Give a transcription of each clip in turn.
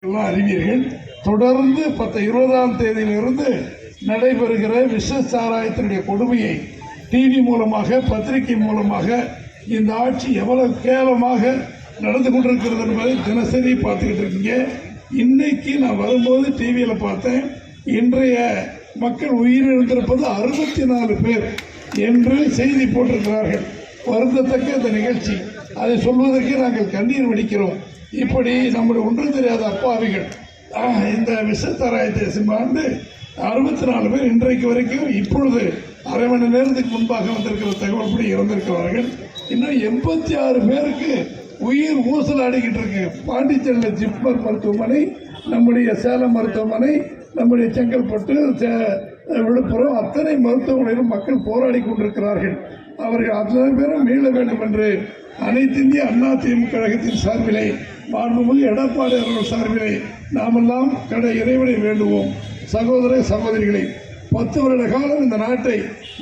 அறிவீர்கள். தொடர்ந்து 20ஆம் தேதியிலிருந்து நடைபெறுகிற விஷ சாராயத்தினுடைய கொடுமையை டிவி மூலமாக, பத்திரிகை மூலமாக இந்த ஆட்சி எவ்வளவு கேவலமாக நடந்து கொண்டிருக்கிறது என்பதை தினசரி பார்த்துக்கிட்டு இருக்கீங்க. இன்னைக்கு நான் வரும்போது டிவியில் பார்த்தேன், இன்றைய மக்கள் உயிரிழந்திருப்பது 64 பேர் என்று செய்தி போட்டிருக்கிறார்கள். வருந்தத்தக்க இந்த நிகழ்ச்சி, அதை சொல்வதற்கு நாங்கள் கண்ணீர் வடிக்கிறோம். இப்படி நம்முடைய ஒன்றும் தெரியாத அப்பாவிகள் இந்த விஷத்தாராயத்தை சிம்பாண்டு 64 பேர் இன்றைக்கு வரைக்கும் இப்பொழுது அரை மணி நேரத்துக்கு முன்பாக வந்திருக்கிற தகவல்படி இறந்திருக்கிறார்கள். இன்னும் 86 பேருக்கு உயிர் ஊசலாடிக்கிட்டு இருக்கு. பாண்டிச்சேரியில் ஜிப்மர் மருத்துவமனை, நம்முடைய சேலம் மருத்துவமனை, நம்முடைய செங்கல்பட்டு, விழுப்புரம், அத்தனை மருத்துவமனையிலும் மக்கள் போராடி கொண்டிருக்கிறார்கள். அவர்கள் அத்தனை பேரும் மீள வேண்டும் என்று அனைத்து இந்திய அண்ணா திமுக கழகத்தின் சார்பிலே, மாண்புமிகு எடப்பாடி அவர்கள் சார்பிலே நாமெல்லாம் இறைவனை வேண்டுவோம். சகோதர சகோதரிகளை, 10 வருட காலம் இந்த நாட்டை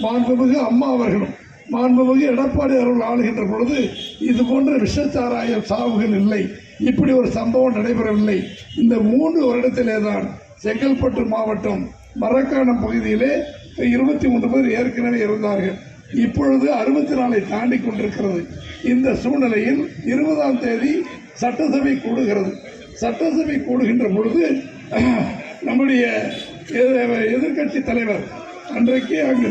மாண்புமிகு அம்மா அவர்களும் மாண்புமிகு எடப்பாடி அவர்கள் ஆளுகின்ற பொழுது இது போன்ற விஷச்சாராய சாவுகள் இல்லை, இப்படி ஒரு சம்பவம் நடைபெறவில்லை. இந்த 3 வருடத்திலே தான் செங்கல்பட்டு மாவட்டம் மரக்காணம் பகுதியிலே 23 பேர் ஏற்கனவே இருந்தார்கள். இப்பொழுது 64 தாண்டி கொண்டிருக்கிறது. இந்த சூழ்நிலையில் 20ஆம் தேதி சட்டசபை கூடுகிறது. சட்டசபை கூடுகின்ற பொழுது நம்முடைய எதிர்கட்சி தலைவர் அன்றைக்கு அங்கு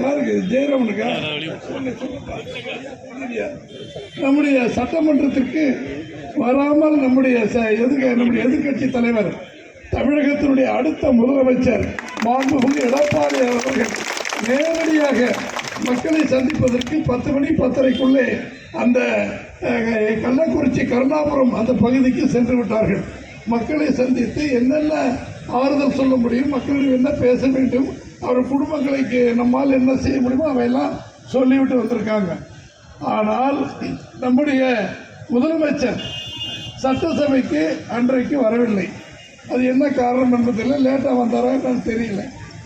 யாருக்கு ஜெயராமனுக்கா நம்முடைய சட்டமன்றத்திற்கு வராமல் நம்முடைய எதிர்கட்சி தலைவர் தமிழகத்தினுடைய அடுத்த முதலமைச்சர் மாண்புமிகு எடப்பாடி அவர்கள் நேரடியாக மக்களை சந்திப்பதற்கு 10 மணி 10:30க்குள்ளே அந்த கள்ளக்குறிச்சி கருணாபுரம் அந்த பகுதிக்கு சென்று விட்டார்கள். மக்களை சந்தித்து என்னென்ன ஆறுதல் சொல்ல முடியும், மக்களிடம் என்ன பேச வேண்டும், அவர் குடும்பங்களுக்கு நம்மால் என்ன செய்ய முடியுமோ அவையெல்லாம் சொல்லிவிட்டு வந்திருக்காங்க. ஆனால் நம்முடைய முதலமைச்சர் சட்டசபைக்கு அன்றைக்கு வரவில்லை. அது என்ன காரணம் என்பதில் லேட்டாக வந்தாரா என்னன்னு தெரியல.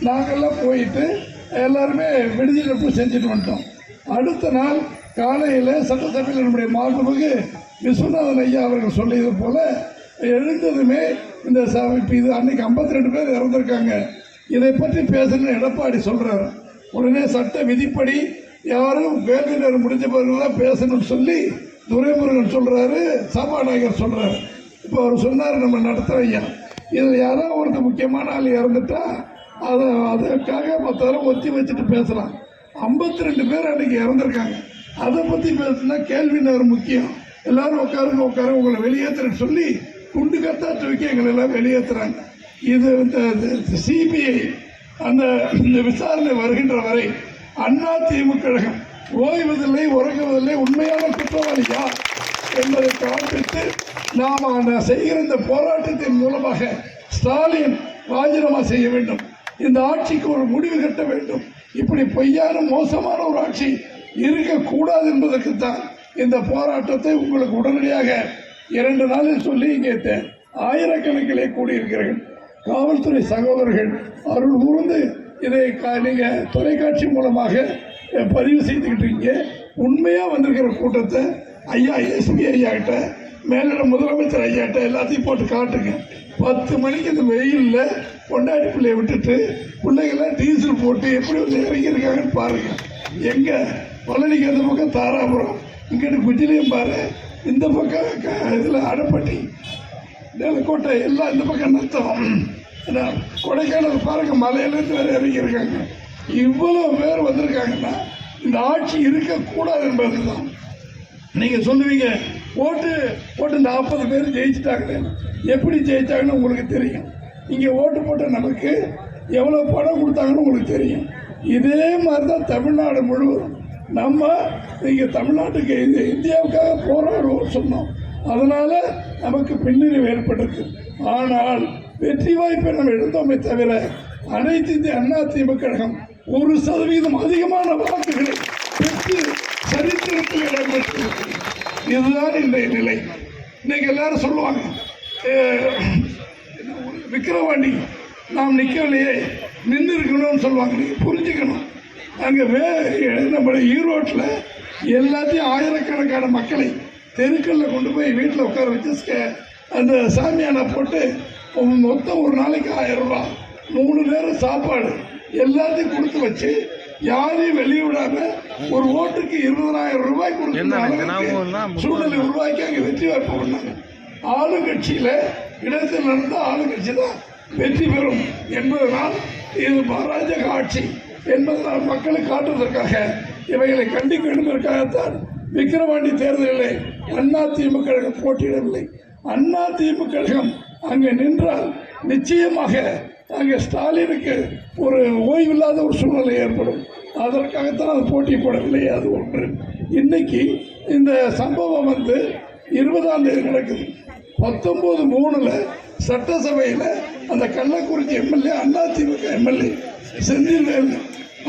நாங்கள்லாம் போயிட்டு எல்லாருமே விடுதலை செஞ்சுட்டு வந்துட்டோம். அடுத்த நாள் காலையில் சட்டசபையில் நம்முடைய மாண்புமிகு விஸ்வநாதன் ஐயா அவர்கள் சொல்லியது போல எழுந்ததுமே இந்த இது அன்னைக்கு 52 பேர் இறந்திருக்காங்க, இதை பற்றி பேசணும்னு எடப்பாடி சொல்கிறார். உடனே சட்ட விதிப்படி யாரும் கேள்வி நேரம் முடிஞ்ச பிறகுதான் பேசணும்னு சொல்லி துரைமுருகன் சொல்கிறாரு, சபாநாயகர் சொல்கிறார். இப்போ அவர் சொன்னார், நம்ம நடத்துகிற ஐயா இதில் யாராவது ஒருத்தர் முக்கியமான ஆள் இறந்துட்டா அதற்காக மற்றவரை ஒத்தி வச்சுட்டு பேசலாம். 52 பேர் அன்றைக்கி இறந்துருக்காங்க. அதை பற்றி பேசுனா கேள்வி நேரம் முக்கியம். எல்லோரும் உட்காருங்க உங்களை வெளியேற்றுறேன்னு சொல்லி குண்டு கத்தா தூக்கி எங்களை எல்லாம் வெளியேற்றுறாங்க. இது சிபிஐ அந்த விசாரணை வருகின்ற வரை அண்ணா திமுக கழகம் ஓய்வதில்லை, உறங்குவதில்லை. உண்மையான குற்றவாளி யார் என்பதை காண்பித்து நாம் செய்கிற இந்த போராட்டத்தின் மூலமாக ஸ்டாலின் ராஜினாமா செய்ய வேண்டும், இந்த ஆட்சிக்கு ஒரு முடிவு கட்ட வேண்டும். இப்படி பொய்யான மோசமான ஒரு ஆட்சி இருக்கக்கூடாது என்பதற்குத்தான் இந்த போராட்டத்தை உங்களுக்கு உடனடியாக 2 நாளில் சொல்லி இங்கே ஆயிரக்கணக்கிலே கூடியிருக்கிறீர்கள். காவல்துறை சகோதரர்கள் அருள் கூர்ந்து இதை நீங்கள் தொலைக்காட்சி மூலமாக பதிவு செய்துக்கிட்டு இருக்கீங்க. உண்மையாக வந்திருக்கிற கூட்டத்தை ஐயா எஸ்பி ஐயாக்கிட்ட, மேலிட முதலமைச்சர் ஐயாட்ட எல்லாத்தையும் போட்டு காட்டுங்க. 10 மணிக்கு இந்த வெயிலில் கொண்டாடி பிள்ளையை விட்டுட்டு பிள்ளைங்கள்லாம் டீசல் போட்டு எப்படி வந்து இறங்கியிருக்காங்கன்னு பாருங்கள். எங்கே பழனிக்கு அந்த பக்கம் தாராபுரம், இங்கிட்டு குஜிலியும் பாரு, இந்த பக்கம் இதில் அடப்பட்டி, கோட்டை எல்லாம் இந்த பக்கம் நத்தம், கொடைக்கானல் பாருங்க, மலையிலேருந்து வேறு இறங்கியிருக்காங்க. இவ்வளோ பேர் வந்திருக்காங்கன்னா இந்த ஆட்சி இருக்கக்கூடாது என்பது தான். நீங்கள் சொல்லுவீங்க ஓட்டு 40 பேர் ஜெயிச்சிட்டாங்க, எப்படி ஜெயிச்சாங்கன்னு உங்களுக்கு தெரியும். இங்கே ஓட்டு போட்ட நமக்கு எவ்வளோ பணம் கொடுத்தாங்கன்னு உங்களுக்கு தெரியும். இதே மாதிரி தான் தமிழ்நாடு முழுவதும் நம்ம இங்கே தமிழ்நாட்டுக்கு இந்தியாவுக்காக போராடுவோம் சொன்னோம். அதனால் நமக்கு பின்னடைவு ஏற்பட்டிருக்கு. ஆனால் வெற்றி வாய்ப்பை நம்ம எடுத்தோமே தவிர அனைத்து இந்திய அண்ணா திமுக கழகம் 1% அதிகமான வாக்குகளை பெற்று சரித்திரத்தில் இடம்பெற்றிருக்கிறது. இதுதான் இன்றைய நிலை. இன்னைக்கு எல்லாரும் சொல்லுவாங்க, விக்கிரவாண்டி நாம் நிற்கலையே, நின்று இருக்கணும்னு சொல்லுவாங்க. நீங்கள் புரிஞ்சுக்கணும், அங்கே நம்முடைய ஈரோட்டில் எல்லாத்தையும் ஆயிரக்கணக்கான மக்களை தெருக்களில் கொண்டு போய் வீட்டில் உட்கார வச்சு அந்த சாமியானை போட்டு மொத்தம் ஒரு நாளைக்கு 1000 ரூபாய் 3 நேரம் சாப்பாடு எல்லாத்தையும் கொடுத்து வச்சு யாரையும் வெளியே விடாம ஒரு ஓட்டுக்கு 20,000 ரூபாய் கொடுத்து சூழ்நிலை உருவாக்கி அங்கே வெற்றி வாய்ப்பு பண்ணாங்க. ஆளுங்கட்சியில இடத்தில் நடந்த ஆளுங்கட்சி தான் வெற்றி பெறும் என்பதனால் இது பாராஜக ஆட்சி என்பதனால் மக்களை காட்டுவதற்காக இவைகளை கண்டிக்க என்பதற்காகத்தான் விக்கிரவாண்டி தேர்தலில் அதிமுக கழகம் போட்டியிடவில்லை. அதிமுக கழகம் அங்கே நின்றால் நிச்சயமாக அங்கே ஸ்டாலினுக்கு ஒரு ஓய்வில்லாத ஒரு சூழ்நிலை ஏற்படும். அதற்காகத்தான் அது போட்டி போடவில்லை. அது ஒன்று. இன்னைக்கு இந்த சம்பவம் 20ஆம் தேதி நடக்குது. 19/3 சட்டசபையில் அந்த கள்ளக்குறிச்சி எம்எல்ஏ அதிமுக எம்எல்ஏ செந்தில்வேல்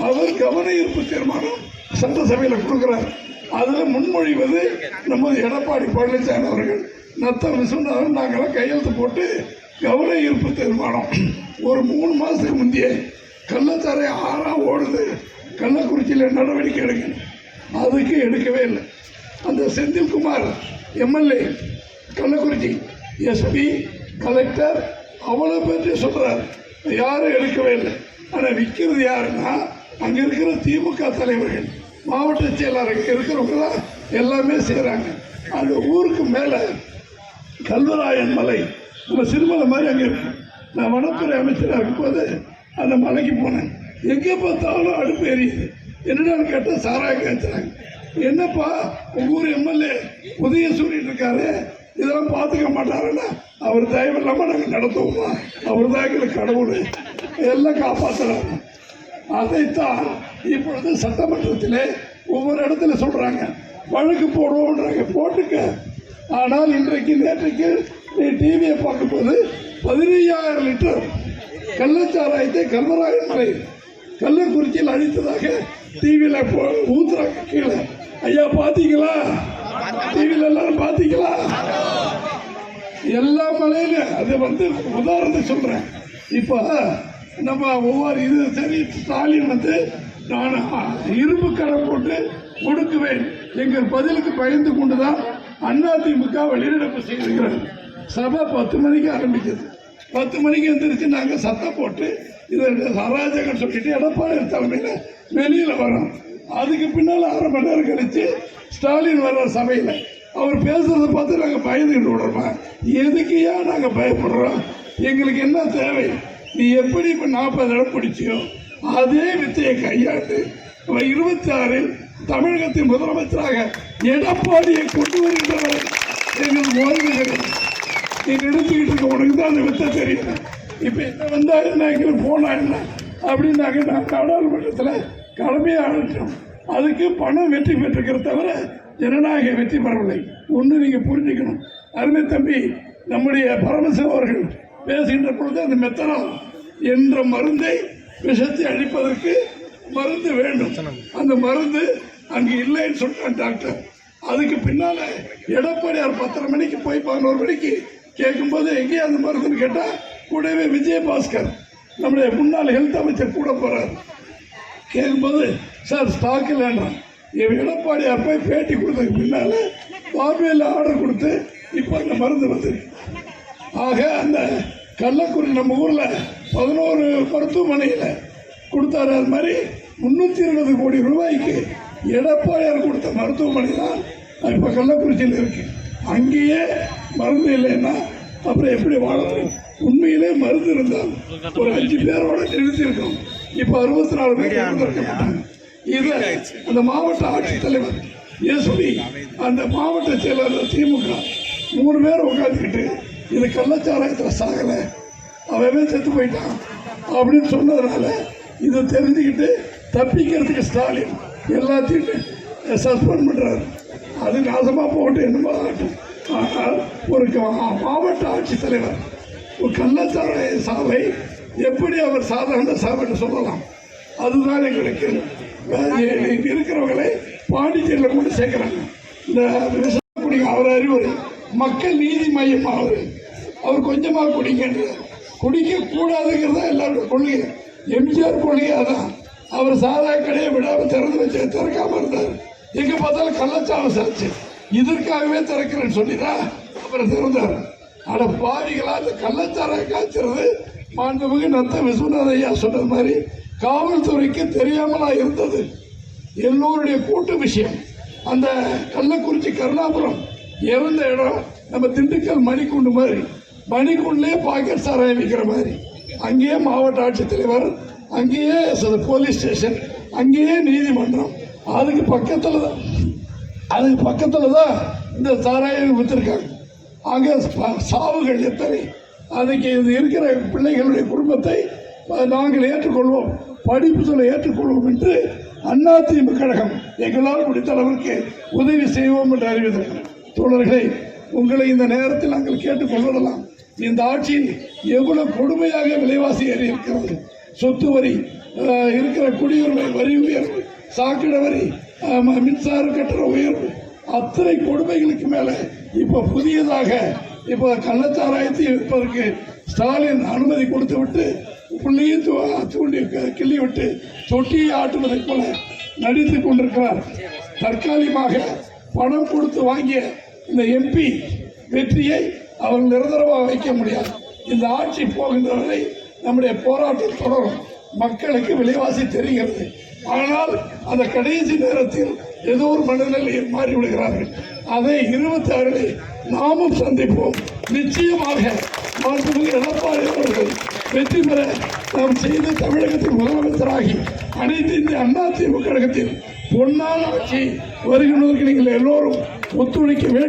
அவர் கவன ஈர்ப்பு தீர்மானம் சட்டசபையில் கொடுக்குறார். அதில் முன்மொழிவது நமது எடப்பாடி பழனிசாமி அவர்கள் நத்தம் விஸ்வநாதன் நாங்களாம் கையெழுத்து போட்டு கவன ஈர்ப்பு தீர்மானம் ஒரு 3 மாதத்துக்கு முந்தைய கள்ளச்சாரை 6 ஓடுது, கள்ளக்குறிச்சியில் நடவடிக்கை எடுக்கணும். அதுக்கு எடுக்கவே இல்லை. அந்த Senthilkumar MLA Kallakurichi SP collector அவ்வளோ பேர்த்து சொல்கிறார், யாரும் எடுக்கவே இல்லை. ஆனால் விற்கிறது யாருன்னா அங்கே இருக்கிற திமுக தலைவர்கள் மாவட்ட செயலாளர் இருக்கிறவங்க தான் எல்லாமே செய்கிறாங்க. அந்த ஊருக்கு மேலே கல்வராயன் மலை நம்ம சிறுமலை மாதிரி அங்கே இருக்கு. நான் வனத்துறை அமைச்சராக இருக்கும்போது அந்த மலைக்கு போனேன். எங்கே பார்த்தாலும் அடுப்பு எரியுது. என்னடான்னு கேட்டால் சாராய காய்ச்சுறாங்க. என்னப்பா உங்கள் ஊர் எம்எல்ஏ உதயசூரியன் இருக்காரு, இதெல்லாம் பார்த்துக்க மாட்டாருன்னா அவர் தயவு இல்லாமல் நாங்கள் நடத்துவோமா? அவர் தான் எங்களுக்கு கடவுள், எல்லாம் காப்பாற்றுறாங்க. அதைத்தான் இப்பொழுது சட்டமன்றத்தில் ஒவ்வொரு இடத்துல சொல்கிறாங்க, வழக்கு போடுவோம்ன்றாங்க. போட்டுக்க. ஆனால் இன்றைக்கு நேற்றைக்கு நீ டிவியை பார்க்கும்போது 15,000 லிட்டர் கள்ளச்சாராயத்தை கல்வராயன் மலை கள்ளக்குறிச்சியில் அழித்ததாக டிவியில் ஊத்துறாங்க கீழே. ஐயா பார்த்தீங்களா? டிவியில் எல்லாரும் பார்த்தீங்களா? எல்லா மலையிலும் அதை உதாரணத்தை சொல்கிறேன். இப்போ நம்ம ஒவ்வொரு இது சரி, ஸ்டாலின் நான் இரும்பு கடை போட்டு கொடுக்குவேன் எங்கள் பதிலுக்கு பயந்து கொண்டுதான் அதிமுக வெளிநடப்பு செய்திருக்கிறார். சபை 10 மணிக்கு ஆரம்பிக்குது. 10 மணிக்கு எழுந்திரிச்சு நாங்கள் சத்தம் போட்டு இதை அராஜகம் சொல்லிட்டு எடப்பாடி தலைமையில் வெளியில் வரோம். அதுக்கு பின்னால் 1/2 மணி நேரம் கழிச்சு ஸ்டாலின் வர்ற சபையில் அவர் பேசுறதை பார்த்து நாங்கள் பயந்துக்கிட்டு விடுறோமா? எதுக்கையா நாங்கள் பயப்படுறோம்? எங்களுக்கு என்ன தேவை? நீ எப்படி இப்போ 40 இடம் பிடிச்சியோ அதே வித்தையை கையாண்டு 26 தமிழகத்தின் முதலமைச்சராக எடப்பாடியை கொண்டு வருகின்றவரை எங்களுக்கு ஓய்வு கிடையாது. நீ எடுத்துக்கிட்டு இருக்க உனக்கு தான் அந்த வித்தை தெரியல. இப்போ என்ன வந்தா என்ன, எங்களுக்கு போனா என்ன அப்படின்னாக்க நான் நாடாளுமன்றத்தில் கடமையாக ஆடிட்டோம். அதுக்கு பணம் வெற்றி பெற்றிருக்கிற தவிர ஜனநாயக வெற்றி பெறவில்லை. ஒன்று நீங்கள் புரிஞ்சுக்கணும். அருமை தம்பி நம்முடைய பரமசிவம் அவர்கள் பேசுகின்ற பொழுது அந்த மெத்தனால் என்ற மருந்தை விஷத்தை அழிப்பதற்கு மருந்து வேண்டும். அந்த மருந்து அங்கே இல்லைன்னு சொல்லிட்டான் டாக்டர். அதுக்கு பின்னால எடப்பாடியார் 10:30 மணிக்கு போய் 11 மணிக்கு கேட்கும்போது எங்கேயும் அந்த மருந்துன்னு கேட்டால் கூடவே விஜயபாஸ்கர் நம்முடைய முன்னாள் ஹெல்த் அமைச்சர் கூட போறார். கேட்கும்போது சார் ஸ்டாக் இல்லைன்றான். எடப்பாடியார் போய் பேட்டி கொடுத்ததுக்கு பின்னால பாம்பேயில் ஆர்டர் கொடுத்து இப்போ அந்த மருந்து வந்து ஆக அந்த கள்ளக்குறிச்சி நம்ம ஊரில் 11 மருத்துவமனையில் கொடுத்தாரு. அது மாதிரி 320 கோடி ரூபாய்க்கு எடப்பாடியார் கொடுத்த மருத்துவமனை தான் இப்போ கள்ளக்குறிச்சியில் இருக்கு. அங்கேயே மருந்து இல்லைன்னா அப்புறம் எப்படி வாழணும்? உண்மையிலே மருந்து இருந்தால் ஒரு 5 பேரோட நிறுத்தியிருக்கோம். இப்போ 64 பேர் இருந்திருக்க. இதை அந்த மாவட்ட ஆட்சித்தலைவர் எஸ்பி அந்த மாவட்ட செயலாளர் திமுக 3 பேர் உட்காந்துக்கிட்டு இது கள்ளச்சாராயத்தில் சாகலை, அவன் செத்து போயிட்டான் அப்படின்னு சொன்னதுனால இதை தெரிஞ்சுக்கிட்டு தப்பிக்கிறதுக்கு ஸ்டாலின் எல்லாத்தையும் சஸ்பெண்ட் பண்ணுறாரு. அது நாசமாக போட்டு என்னமோ ஆகட்டும். ஆனால் ஒரு மாவட்ட ஆட்சித்தலைவர் ஒரு கள்ளச்சாராய சாவை எப்படி அவர் சாதாரண சாவைன்னு சொல்லலாம்? அதுதான் எங்களுக்கு இருக்கிறவங்களை பாண்டிச்சேரியில் கொண்டு சேர்க்குறாங்க. இந்த விஷயம் அவர் அறிவுரை மக்கள் நீதி மையம் அவர் கொஞ்சமாக குடிக்கின்ற குடிக்கக்கூடாதுங்கிறதா எல்லாருடைய கொள்கை. எம்ஜிஆர் கொள்கை அதான். அவர் சாதா கடையை விடாமல் திறந்து வச்சு திறக்காமல் இருந்தார். எங்கே பார்த்தாலும் கள்ளச்சாரம் சாச்சு. இதற்காகவே திறக்கிறேன்னு சொல்லிதான் அப்புறம் திறந்தார். ஆனா பாவிகளா அந்த கள்ளச்சாராயம் காய்ச்சறது மாண்புமிகு நத்த விஸ்வநாத ஐயா சொன்னது மாதிரி காவல்துறைக்கு தெரியாமலா இருந்தது. எல்லோருடைய கூட்டு விஷயம். அந்த கள்ளக்குறிச்சி கருணாபுரம் இறந்த இடம் நம்ம திண்டுக்கல் மணிக்குண்டு மாதிரி, மணிக்குண்டிலே பாக்கெட் சாராயம் விற்கிற மாதிரி. அங்கேயே மாவட்ட ஆட்சித்தலைவர், அங்கேயே போலீஸ் ஸ்டேஷன், அங்கேயே நீதிமன்றம். அதுக்கு பக்கத்தில் தான் இந்த சாராயம் வித்திருக்காங்க. அங்கே சாவுகள் எத்தனை. அதுக்கு இது இருக்கிற பிள்ளைகளுடைய குடும்பத்தை நாங்கள் ஏற்றுக்கொள்வோம், படிப்பு சொல்ல ஏற்றுக்கொள்வோம் என்று அதிமுக கழகம் எங்களால் முடித்த அளவிற்கு உதவி செய்வோம் என்று அறிவித்திருக்கிறோம். தோழர்களே, உங்களை இந்த நேரத்தில் நாங்கள் கேட்டுக்கொள்ளலாம். இந்த ஆட்சியில் எவ்வளவு கொடுமையாக விலைவாசி ஏறி இருக்கிறது. சொத்து வரி, இருக்கிற குடியுரிமை வரி உயர்வு, சாக்கடை வரி, மின்சார கட்டண உயர்வு, அத்தனை கொடுமைகளுக்கு மேல இப்ப புதியதாக இப்ப கள்ளச்சாராயத்தை விற்பதற்கு ஸ்டாலின் அனுமதி கொடுத்து விட்டு புள்ளியும் தூண்டி கிள்ளி விட்டு தொட்டியை ஆட்டுவதை போல நடித்துக் கொண்டிருக்கிறார். தற்காலிகமாக பணம் கொடுத்து வாங்கிய இந்த எம்பி வெற்றியை அவர் நிரந்தரமாக வைக்க முடியாது. இந்த ஆட்சி போகின்ற வரை நம்முடைய போராட்டம் தொடரும். மக்களுக்கு விலைவாசி தெரிகிறது. ஆனால் அந்த கடைசி நேரத்தில் ஏதோ ஒரு மனநிலையில் மாறிவிடுகிறார்கள். அதை 26 நாமும் சந்திப்போம். நிச்சயமாக எடப்பாடி அவர்கள் வெற்றி பெற நாம் செய்து தமிழகத்தின் முதலமைச்சராகி அனைத்து இந்த அதிமுக கழகத்தில் பொன்னான ஆட்சி வருகிறவர்களுக்கு நீங்கள் எல்லோரும் ஒத்துழைக்க வேண்டும்.